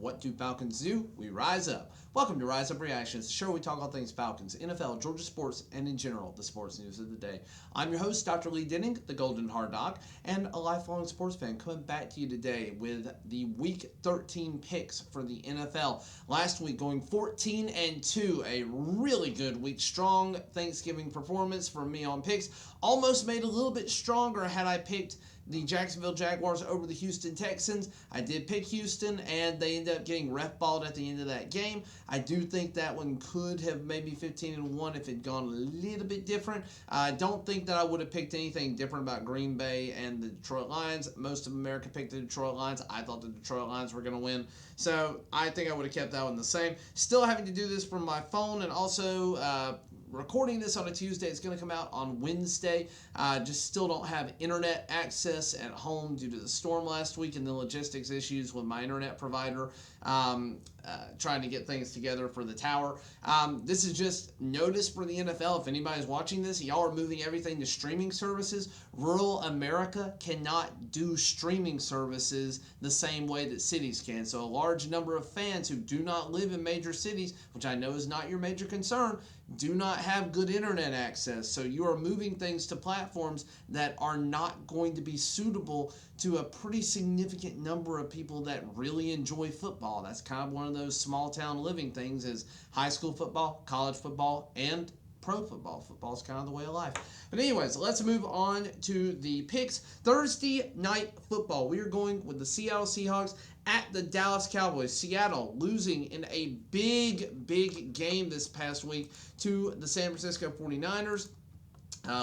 What do Falcons do? We rise up. Welcome to Rise Up Reactions, the show where we talk all things Falcons, NFL, Georgia sports, and in general, the sports news of the day. I'm your host, Dr. Lee Denning, the Golden Hard Doc, and a lifelong sports fan, coming back to you today with the Week 13 picks for the NFL. Last week, going 14-2, a really good week. Strong Thanksgiving performance for me on picks. Almost made a little bit stronger had I picked the Jacksonville Jaguars over the Houston Texans. I did pick Houston, and they ended up getting ref-balled at the end of that game. I do think that one could have maybe 15-1 if it had gone a little bit different. I don't think that I would have picked anything different about Green Bay and the Detroit Lions. Most of America picked the Detroit Lions. I thought the Detroit Lions were going to win, so I think I would have kept that one the same. Still having to do this from my phone, and also recording this on a Tuesday. It's going to come out on Wednesday. Just still don't have internet access at home due to the storm last week and the logistics issues with my internet provider trying to get things together for the tower. This is just notice for the NFL. If anybody's watching this, y'all are moving everything to streaming services. Rural America cannot do streaming services the same way that cities can. So a large number of fans who do not live in major cities, which I know is not your major concern, do not have good internet access. So you are moving things to platforms that are not going to be suitable to a pretty significant number of people that really enjoy football. That's kind of one of those small town living things, is high school football, college football, and pro football. Football is kind of the way of life. But anyways, let's move on to the picks. Thursday night football. We are going with the Seattle Seahawks at the Dallas Cowboys. Seattle losing in a big game this past week to the San Francisco 49ers.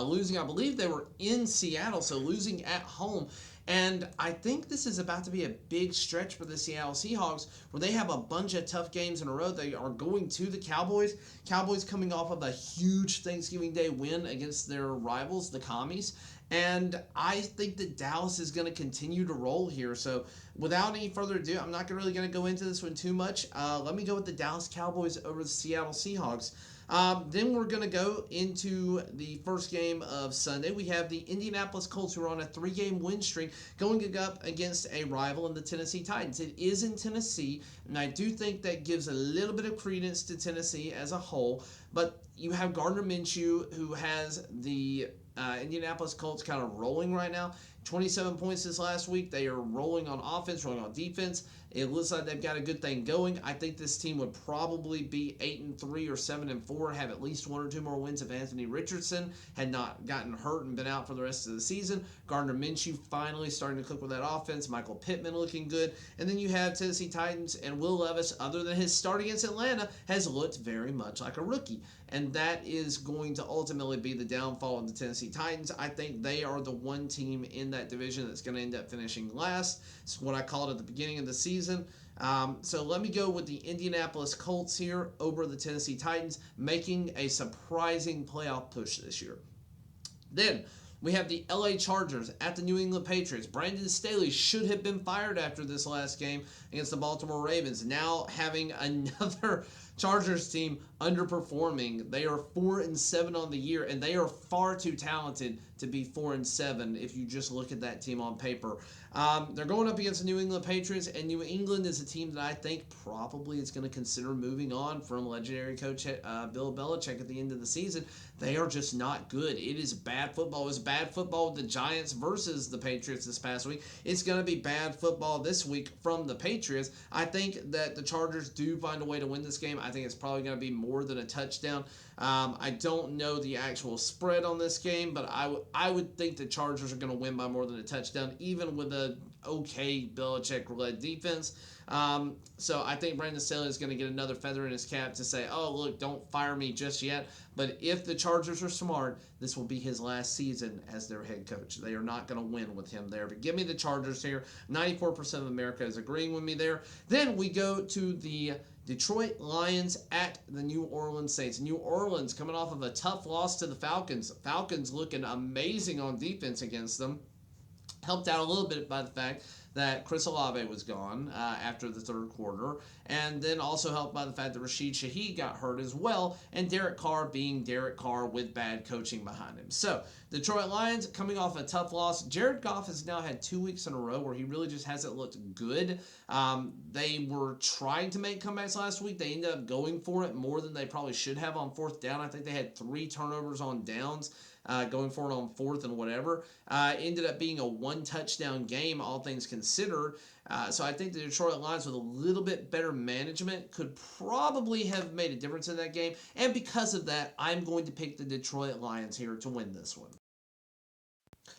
Losing, I believe they were in Seattle, so losing at home. And I think this is about to be a big stretch for the Seattle Seahawks, where they have a bunch of tough games in a row. They are going to the Cowboys. Cowboys coming off of a huge Thanksgiving Day win against their rivals, the Commies. And I think that Dallas is going to continue to roll here. So without any further ado, I'm not really going to go into this one too much. Let me go with the Dallas Cowboys over the Seattle Seahawks. Then we're going to go into the first game of Sunday. We have the Indianapolis Colts, who are on a 3-game win streak, going up against a rival in the Tennessee Titans. It is in Tennessee, and I do think that gives a little bit of credence to Tennessee as a whole. But you have Gardner Minshew, who has the Indianapolis Colts kind of rolling right now. 27 points this last week. They are rolling on offense, rolling on defense. It looks like they've got a good thing going. I think this team would probably be 8-3 or 7-4, have at least one or two more wins if Anthony Richardson had not gotten hurt and been out for the rest of the season. Gardner Minshew finally starting to click with that offense. Michael Pittman looking good. And then you have Tennessee Titans, and Will Levis, other than his start against Atlanta, has looked very much like a rookie. And that is going to ultimately be the downfall of the Tennessee Titans. I think they are the one team in that division that's going to end up finishing last. It's what I called at the beginning of the season. So let me go with the Indianapolis Colts here over the Tennessee Titans, making a surprising playoff push this year. Then we have the LA Chargers at the New England Patriots. Brandon Staley should have been fired after this last game against the Baltimore Ravens. Now having another Chargers team underperforming. They are 4-7 on the year, and they are far too talented to be 4-7 if you just look at that team on paper. They're going up against the New England Patriots, and New England is a team that I think probably is going to consider moving on from legendary coach Bill Belichick at the end of the season. They are just not good. It is bad football. It was bad football with the Giants versus the Patriots this past week. It's going to be bad football this week from the Patriots. I think that the Chargers do find a way to win this game. I think it's probably going to be more than a touchdown. I don't know the actual spread on this game, but I would think the Chargers are going to win by more than a touchdown, even with a okay Belichick-led defense. So I think Brandon Staley is going to get another feather in his cap to say, oh, look, don't fire me just yet. But if the Chargers are smart, this will be his last season as their head coach. They are not going to win with him there. But give me the Chargers here. 94% of America is agreeing with me there. Then we go to the Detroit Lions at the New Orleans Saints. New Orleans coming off of a tough loss to the Falcons. Falcons looking amazing on defense against them. Helped out a little bit by the fact that Chris Olave was gone after the third quarter, and then also helped by the fact that Rashid Shaheed got hurt as well, and Derek Carr being Derek Carr with bad coaching behind him. So Detroit Lions coming off a tough loss. Jared Goff has now had 2 weeks in a row where he really just hasn't looked good. They were trying to make comebacks last week. They ended up going for it more than they probably should have on fourth down. I think they had 3 turnovers on downs. Going for it on fourth and whatever. Ended up being a 1-touchdown game, all things considered. So I think the Detroit Lions, with a little bit better management, could probably have made a difference in that game. And because of that, I'm going to pick the Detroit Lions here to win this one.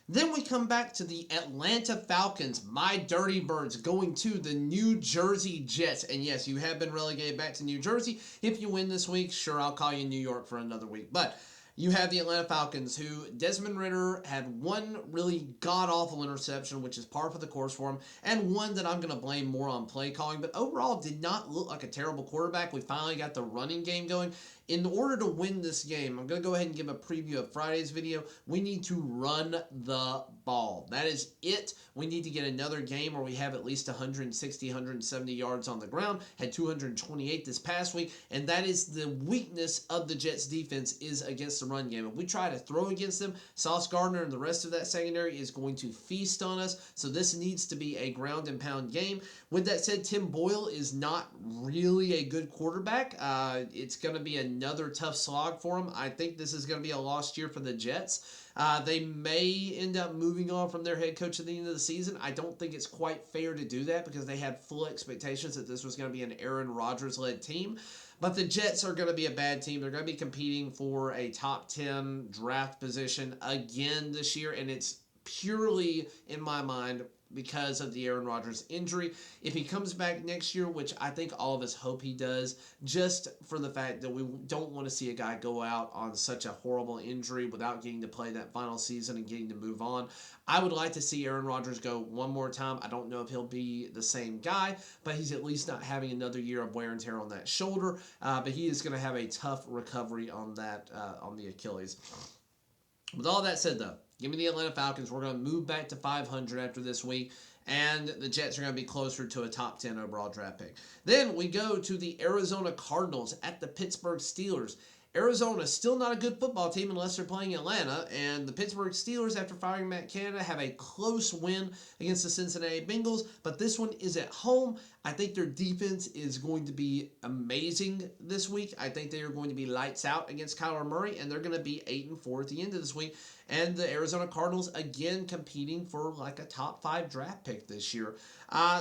Then we come back to the Atlanta Falcons, my Dirty Birds, going to the New Jersey Jets. And yes, you have been relegated back to New Jersey. If you win this week, sure, I'll call you New York for another week. But you have the Atlanta Falcons, who Desmond Ridder had one really god-awful interception, which is par for the course for him, and one that I'm going to blame more on play calling, but overall did not look like a terrible quarterback. We finally got the running game going. In order to win this game, I'm going to go ahead and give a preview of Friday's video. We need to run the ball. That is it. We need to get another game where we have at least 160, 170 yards on the ground. Had 228 this past week, and that is the weakness of the Jets defense, is against the run game. If we try to throw against them, Sauce Gardner and the rest of that secondary is going to feast on us. So this needs to be a ground and pound game. With that said, Tim Boyle is not really a good quarterback. It's going to be another tough slog for him. I think this is going to be a lost year for the Jets. They may end up moving on from their head coach at the end of the season. I don't think it's quite fair to do that because they had full expectations that this was going to be an Aaron Rodgers-led team. But the Jets are going to be a bad team. They're going to be competing for a top 10 draft position again this year, and it's purely, in my mind, because of the Aaron Rodgers injury. If he comes back next year, which I think all of us hope he does, just for the fact that we don't want to see a guy go out on such a horrible injury without getting to play that final season and getting to move on. I would like to see Aaron Rodgers go one more time. I don't know if he'll be the same guy, but he's at least not having another year of wear and tear on that shoulder. But he is going to have a tough recovery on that, on the Achilles. With all that said, though, give me the Atlanta Falcons. We're going to move back to 500 after this week, and the Jets are going to be closer to a top 10 overall draft pick. Then we go to the Arizona Cardinals at the Pittsburgh Steelers. Arizona is still not a good football team unless they're playing Atlanta, and the Pittsburgh Steelers, after firing Matt Canada, have a close win against the Cincinnati Bengals, but this one is at home. I think their defense is going to be amazing this week. I think they are going to be lights out against Kyler Murray, and they're going to be 8-4 at the end of this week. And the Arizona Cardinals, again, competing for like a top 5 draft pick this year.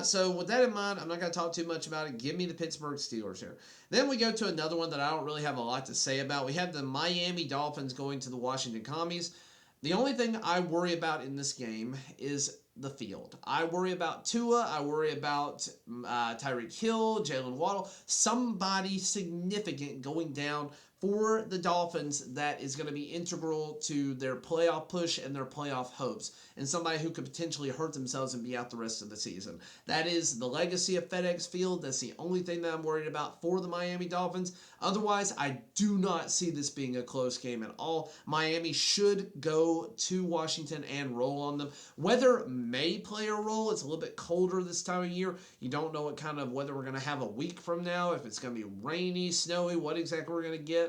So with that in mind, I'm not going to talk too much about it. Give me the Pittsburgh Steelers here. Then we go to another one that I don't really have a lot to say about. We have the Miami Dolphins going to the Washington Commies. The only thing I worry about in this game is the field. I worry about Tua. I worry about Tyreek Hill, Jalen Waddle, somebody significant going down for the Dolphins that is going to be integral to their playoff push and their playoff hopes, and somebody who could potentially hurt themselves and be out the rest of the season. That is the legacy of FedEx Field. That's the only thing that I'm worried about for the Miami Dolphins. Otherwise, I do not see this being a close game at all. Miami should go to Washington and roll on them. Weather may play a role. It's a little bit colder this time of year. You don't know what kind of weather we're going to have a week from now, if it's going to be rainy, snowy, what exactly we're going to get.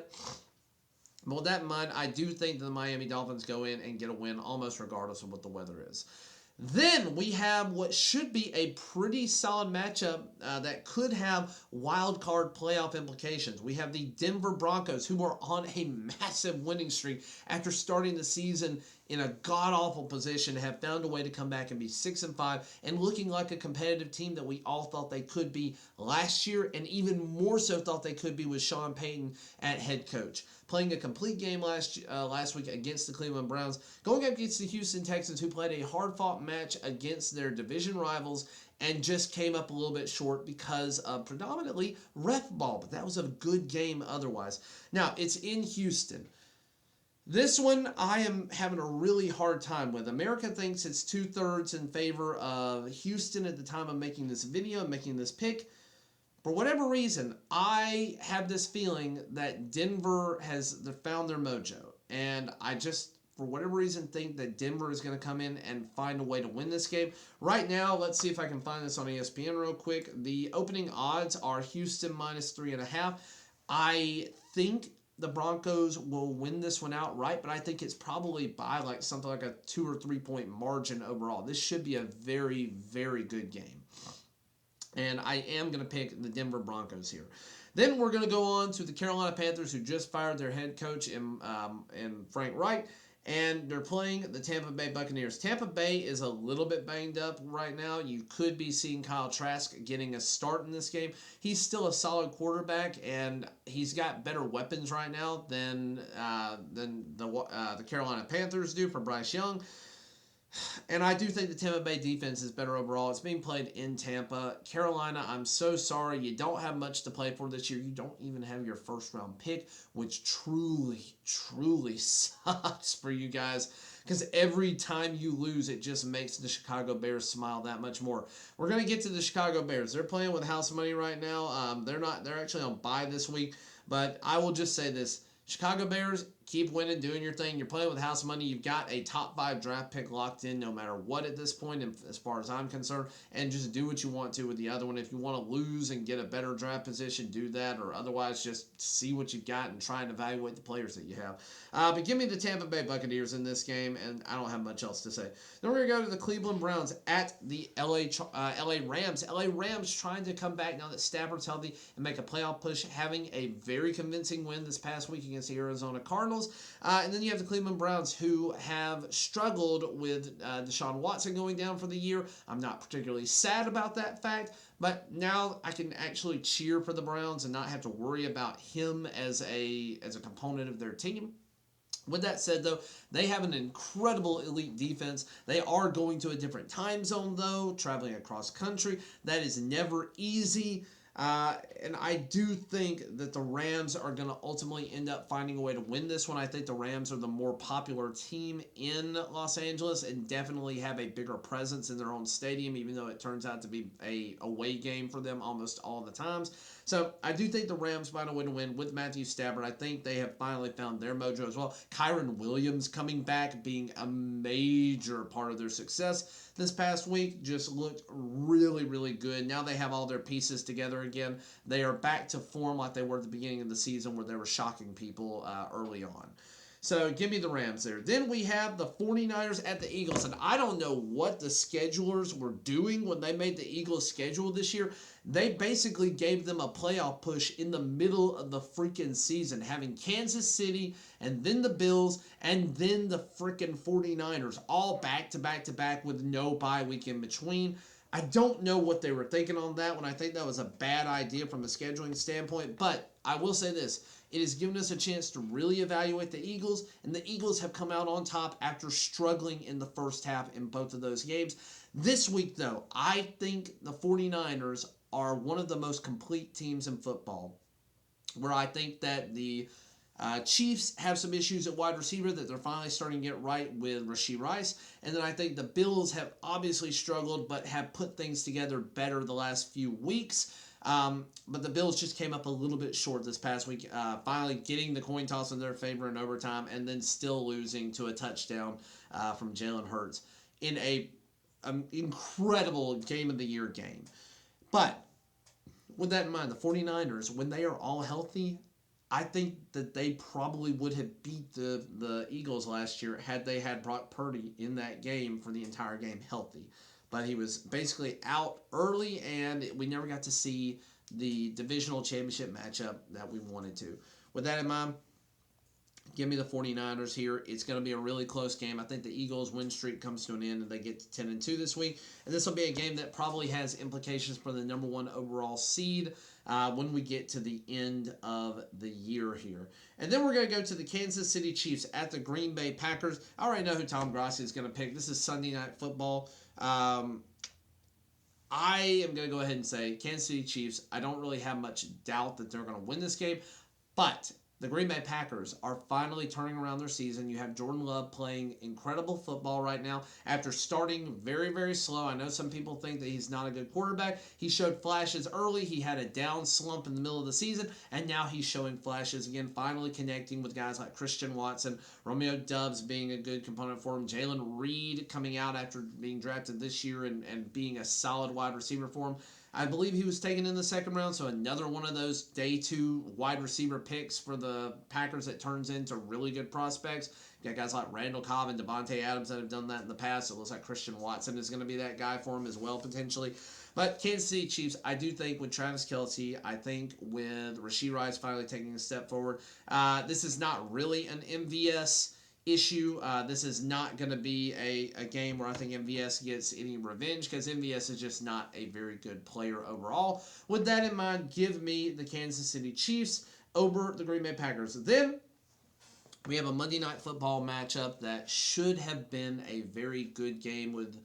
But with that in mind, I do think that the Miami Dolphins go in and get a win almost regardless of what the weather is. Then we have what should be a pretty solid matchup that could have wild card playoff implications. We have the Denver Broncos, who are on a massive winning streak after starting the season in a god-awful position, have found a way to come back and be 6-5 and looking like a competitive team that we all thought they could be last year, and even more so thought they could be with Sean Payton at head coach. Playing a complete game last week against the Cleveland Browns, going up against the Houston Texans, who played a hard-fought match against their division rivals and just came up a little bit short because of predominantly ref ball, but that was a good game otherwise. Now, it's in Houston. This one I am having a really hard time with. America thinks it's 2/3 in favor of Houston at the time of making this video, making this pick. For whatever reason, I have this feeling that Denver has found their mojo. And I just, for whatever reason, think that Denver is going to come in and find a way to win this game. Right now, let's see if I can find this on ESPN real quick. The opening odds are Houston -3.5. I think the Broncos will win this one outright, but I think it's probably by like something like a 2 or 3 point margin overall. This should be a very, very good game. And I am going to pick the Denver Broncos here. Then we're going to go on to the Carolina Panthers, who just fired their head coach in Frank Reich, and they're playing the Tampa Bay Buccaneers. Tampa Bay is a little bit banged up right now. You could be seeing Kyle Trask getting a start in this game. He's still a solid quarterback, and he's got better weapons right now than the Carolina Panthers do for Bryce Young. And I do think the Tampa Bay defense is better overall. It's being played in Tampa. Carolina, I'm so sorry. You don't have much to play for this year. You don't even have your first-round pick, which truly, truly sucks for you guys. Because every time you lose, it just makes the Chicago Bears smile that much more. We're going to get to the Chicago Bears. They're playing with house money right now. They're actually on bye this week. But I will just say this. Chicago Bears, keep winning, doing your thing. You're playing with house money. You've got a top 5 draft pick locked in no matter what at this point, as far as I'm concerned. And just do what you want to with the other one. If you want to lose and get a better draft position, do that. Or otherwise, just see what you've got and try and evaluate the players that you have. But give me the Tampa Bay Buccaneers in this game, and I don't have much else to say. Then we're going to go to the Cleveland Browns at the LA Rams. LA Rams trying to come back now that Stafford's healthy and make a playoff push, having a very convincing win this past week against the Arizona Cardinals. And then you have the Cleveland Browns, who have struggled with Deshaun Watson going down for the year. I'm not particularly sad about that fact, but now I can actually cheer for the Browns and not have to worry about him as a component of their team. With that said, though, they have an incredible elite defense. They are going to a different time zone, though, traveling across country. That is never easy. And I do think that the Rams are going to ultimately end up finding a way to win this one. I think the Rams are the more popular team in Los Angeles and definitely have a bigger presence in their own stadium, even though it turns out to be a away game for them almost all the times. So I do think the Rams find a way to win with Matthew Stafford. I think they have finally found their mojo as well. Kyron Williams coming back, being a major part of their success this past week, just looked really, really good. Now they have all their pieces together again. They are back to form like they were at the beginning of the season, where they were shocking people early on. So give me the Rams there. Then we have the 49ers at the Eagles. And I don't know what the schedulers were doing when they made the Eagles schedule this year. They basically gave them a playoff push in the middle of the freaking season, having Kansas City and then the Bills and then the freaking 49ers all back to back to back with no bye week in between. I don't know what they were thinking on that one. I think that was a bad idea from a scheduling standpoint. But I will say this. It has given us a chance to really evaluate the Eagles, and the Eagles have come out on top after struggling in the first half in both of those games. This week, though, I think the 49ers are one of the most complete teams in football, where I think that the Chiefs have some issues at wide receiver that they're finally starting to get right with Rashee Rice. And then I think the Bills have obviously struggled but have put things together better the last few weeks. But the Bills just came up a little bit short this past week, finally getting the coin toss in their favor in overtime and then still losing to a touchdown from Jalen Hurts in an incredible game of the year game. But with that in mind, the 49ers, when they are all healthy, I think that they probably would have beat the Eagles last year had they had Brock Purdy in that game for the entire game healthy. But he was basically out early, and we never got to see the divisional championship matchup that we wanted to. With that in mind, give me the 49ers here. It's going to be a really close game. I think the Eagles' win streak comes to an end, and they get to 10-2 this week. And this will be a game that probably has implications for the number 1 overall seed when we get to the end of the year here. And then we're going to go to the Kansas City Chiefs at the Green Bay Packers. I already know who Tom Grassi is going to pick. This is Sunday Night Football. I am going to go ahead and say Kansas City Chiefs. I don't really have much doubt that they're going to win this game, but the Green Bay Packers are finally turning around their season. You have Jordan Love playing incredible football right now after starting very, very slow. I know some people think that he's not a good quarterback. He showed flashes early. He had a down slump in the middle of the season, and now he's showing flashes again, finally connecting with guys like Christian Watson, Romeo Doubs being a good component for him, Jalen Reed coming out after being drafted this year and being a solid wide receiver for him. I believe he was taken in the second round, so another one of those day 2 wide receiver picks for the Packers that turns into really good prospects. You got guys like Randall Cobb and Devontae Adams that have done that in the past. It looks like Christian Watson is going to be that guy for him as well, potentially. But Kansas City Chiefs, I do think with Travis Kelce, I think with Rashee Rice finally taking a step forward, this is not really an MVS issue. This is not going to be a game where I think MVS gets any revenge, because MVS is just not a very good player overall. With that in mind, give me the Kansas City Chiefs over the Green Bay Packers. Then we have a Monday Night Football matchup that should have been a very good game with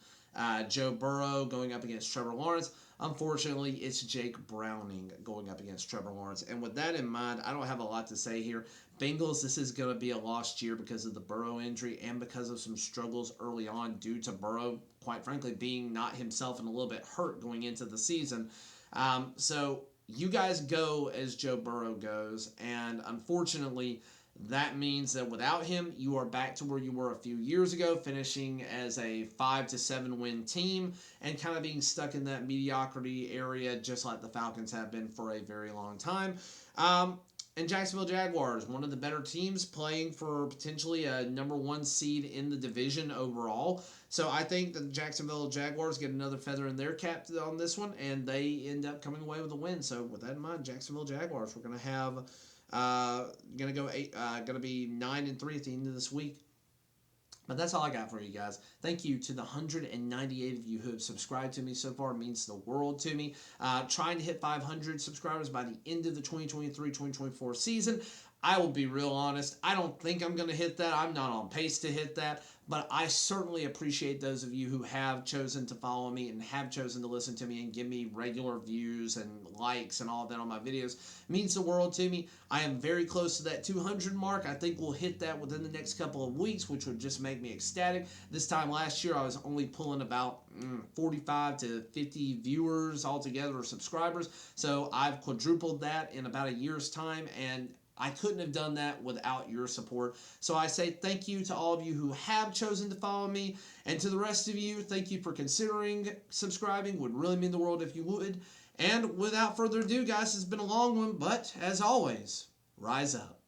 Joe Burrow going up against Trevor Lawrence. Unfortunately, it's Jake Browning going up against Trevor Lawrence. And with that in mind, I don't have a lot to say here. Bengals, this is going to be a lost year because of the Burrow injury and because of some struggles early on due to Burrow, quite frankly, being not himself and a little bit hurt going into the season. So you guys go as Joe Burrow goes. And unfortunately, that means that without him, you are back to where you were a few years ago, finishing as a 5 to 7 win team and kind of being stuck in that mediocrity area, just like the Falcons have been for a very long time. And Jacksonville Jaguars, one of the better teams, playing for potentially a number 1 seed in the division overall. So I think the Jacksonville Jaguars get another feather in their cap on this one, and they end up coming away with a win. So with that in mind, Jacksonville Jaguars, we're going to have gonna be 9-3 at the end of this week. But that's all I got for you guys. Thank you to the 198 of you who have subscribed to me so far. It means the world to me. Trying to hit 500 subscribers by the end of the 2023-2024 season. I will be real honest. I don't think I'm going to hit that. I'm not on pace to hit that. But I certainly appreciate those of you who have chosen to follow me and have chosen to listen to me and give me regular views and likes and all of that on my videos. It means the world to me. I am very close to that 200 mark. I think we'll hit that within the next couple of weeks, which would just make me ecstatic. This time last year, I was only pulling about 45 to 50 viewers altogether or subscribers. So I've quadrupled that in about a year's time, and I couldn't have done that without your support. So I say thank you to all of you who have chosen to follow me. And to the rest of you, thank you for considering subscribing. Would really mean the world if you would. And without further ado, guys, it's been a long one. But as always, rise up.